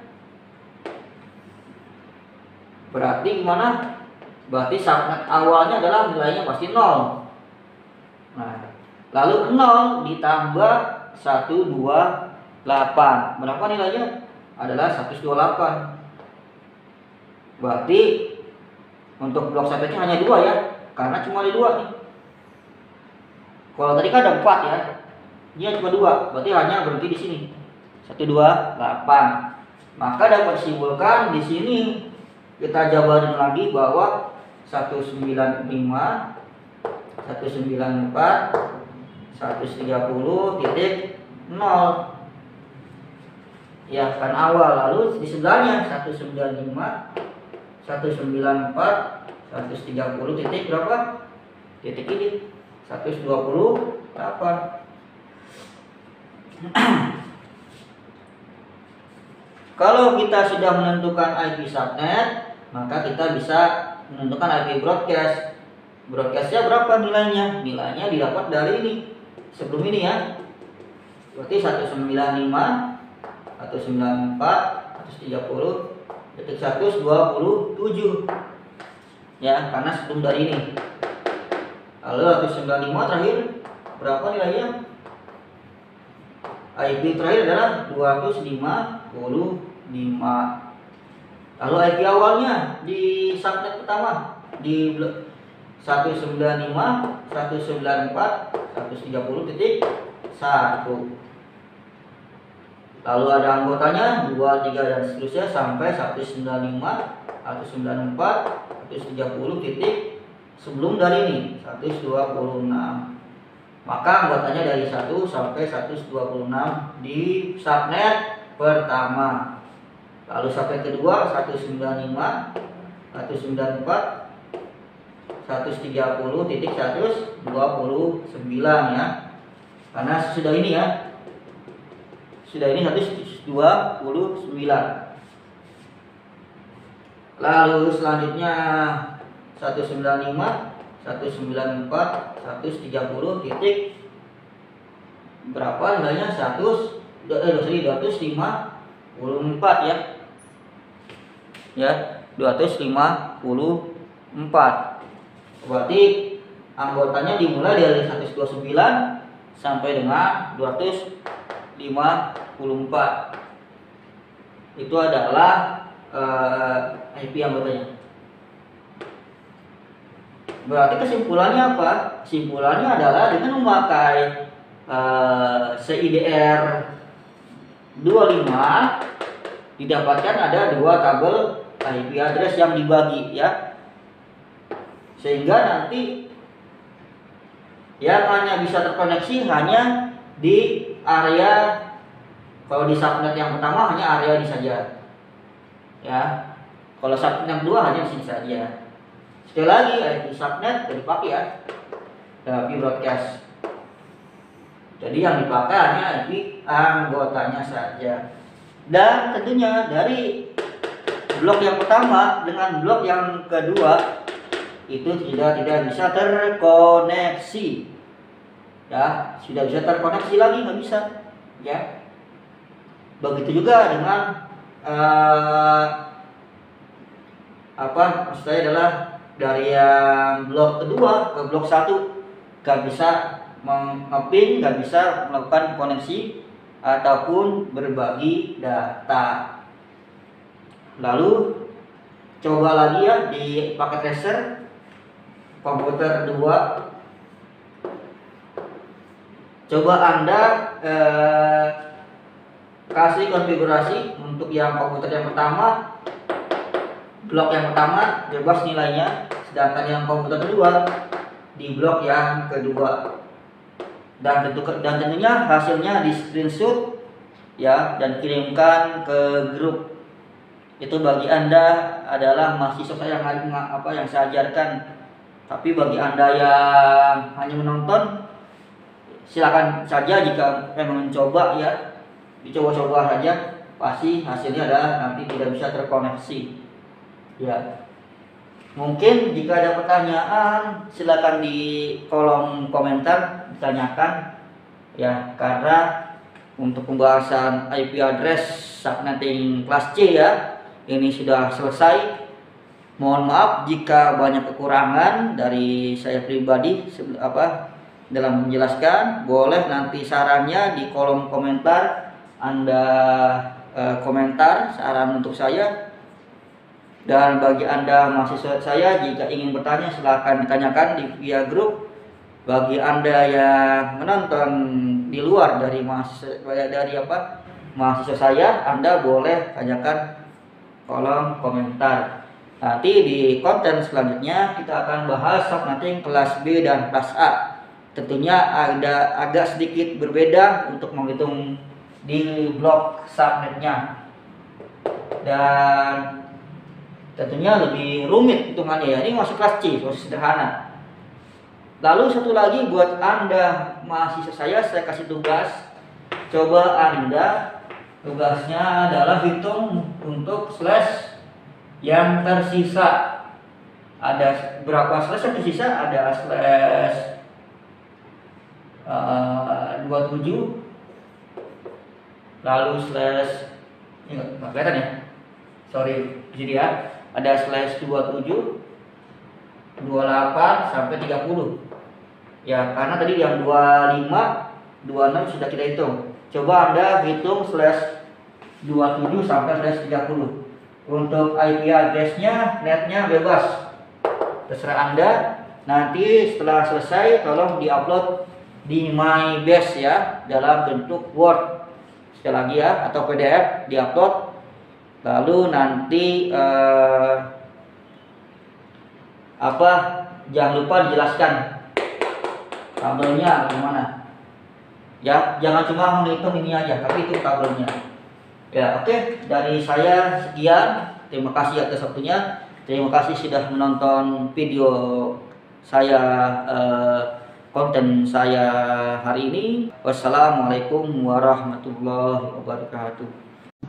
Berarti gimana? Berarti subnet awalnya adalah nilainya pasti 0. Nah, lalu 0 ditambah 128. Berapa nilainya? Adalah 128. Berarti untuk blok subnetnya hanya 2 ya, karena cuma ada 2 nih. Kalau tadi kan ada 4 ya, dia cuma 2, berarti hanya berhenti di sini. 128. Maka dapat disimpulkan di sini kita jabarin lagi bahwa 195, 194, 130.0 ya kan awal. Lalu di sebelahnya 195, 194, 130 titik berapa? Titik ini 128. Kalau kita sudah menentukan IP subnet, maka kita bisa menentukan IP broadcast. Broadcastnya berapa nilainya? Nilainya didapat dari ini, sebelum ini ya. Berarti 195, 194, 130, detik 127 ya, karena sebelum dari ini. Lalu 195 terakhir berapa nilainya? IP terakhir adalah 255. Lalu IP awalnya di subnet pertama di 195, 194, 130.1. Lalu ada anggotanya 2, 3 dan seterusnya sampai 195, 194, 130 titik sebelum dari ini 126. Maka anggotanya dari 1 sampai 126 di subnet pertama. Lalu subnet kedua 195, 194, 130.129 ya. Karena sudah ini ya. Sudah ini 129. Lalu selanjutnya 195, 194, 130 titik berapa nilainya? 254 ya. Ya, 254. Berarti anggotanya dimulai dari 129 sampai dengan 254. Itu adalah IP anggotanya. Berarti kesimpulannya apa? Kesimpulannya adalah dengan memakai CIDR 25 didapatkan ada 2 tabel IP address yang dibagi ya, sehingga nanti yang hanya bisa terkoneksi hanya di area, kalau di subnet yang pertama hanya area ini saja ya, kalau subnet yang kedua hanya di sini saja. Sekali lagi IP subnet tidak dipakai ya, IP broadcast. Jadi yang dipakai hanya IP anggotanya saja. Dan tentunya dari blok yang pertama dengan blok yang kedua itu tidak bisa terkoneksi ya, sudah bisa terkoneksi lagi nggak bisa ya. Begitu juga dengan maksud saya adalah dari yang blok kedua ke blok 1 nggak bisa mengepin, nggak bisa melakukan koneksi ataupun berbagi data. Lalu coba lagi ya di paket tracer komputer 2, coba Anda kasih konfigurasi untuk yang komputer yang pertama, blok yang pertama bebas nilainya, sedangkan yang komputer kedua di blok yang kedua. Dan tentunya hasilnya di screenshot ya dan kirimkan ke grup. Itu bagi Anda adalah mahasiswa yang saya ajarkan. Tapi bagi Anda yang hanya menonton, silakan saja jika memang mencoba ya, dicoba-coba saja, pasti hasilnya adalah nanti tidak bisa terkoneksi ya. Mungkin jika ada pertanyaan silakan di kolom komentar ditanyakan ya, karena untuk pembahasan IP address subnetting kelas C ya ini sudah selesai. Mohon maaf jika banyak kekurangan dari saya pribadi dalam menjelaskan. Boleh nanti sarannya di kolom komentar Anda komentar saran untuk saya. Dan bagi Anda mahasiswa saya, jika ingin bertanya silahkan ditanyakan via grup. Bagi Anda yang menonton di luar dari mahasiswa saya, Anda boleh tanyakan kolom komentar. Nanti di konten selanjutnya kita akan bahas subnetting kelas B dan kelas A. Tentunya ada agak sedikit berbeda untuk menghitung di blok subnetnya, dan tentunya lebih rumit hitungannya ya. Ini masuk kelas C, masih sederhana. Lalu satu lagi buat Anda mahasiswa saya kasih tugas. Coba Anda tugasnya adalah hitung untuk slash yang tersisa. Ada berapa slash yang tersisa? Ada slash 27, lalu slash ini nggak kelihatan ya, sorry di sini ya. Ada slash 27, 28 sampai 30 ya, karena tadi yang 25, 26 sudah kita hitung. Coba Anda hitung slash 27 sampai slash 30. Untuk IP addressnya, netnya bebas, terserah Anda. Nanti setelah selesai tolong diupload di MyBase ya, dalam bentuk Word sekali lagi ya, atau PDF diupload. Lalu nanti jangan lupa dijelaskan tabelnya gimana ya, jangan cuma menghitung ini aja tapi itu tabelnya ya. Oke, dari saya sekian, terima kasih atas waktunya, terima kasih sudah menonton video saya, konten saya hari ini. Wassalamualaikum warahmatullahi wabarakatuh.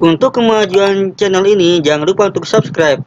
Untuk kemajuan channel ini jangan lupa untuk subscribe.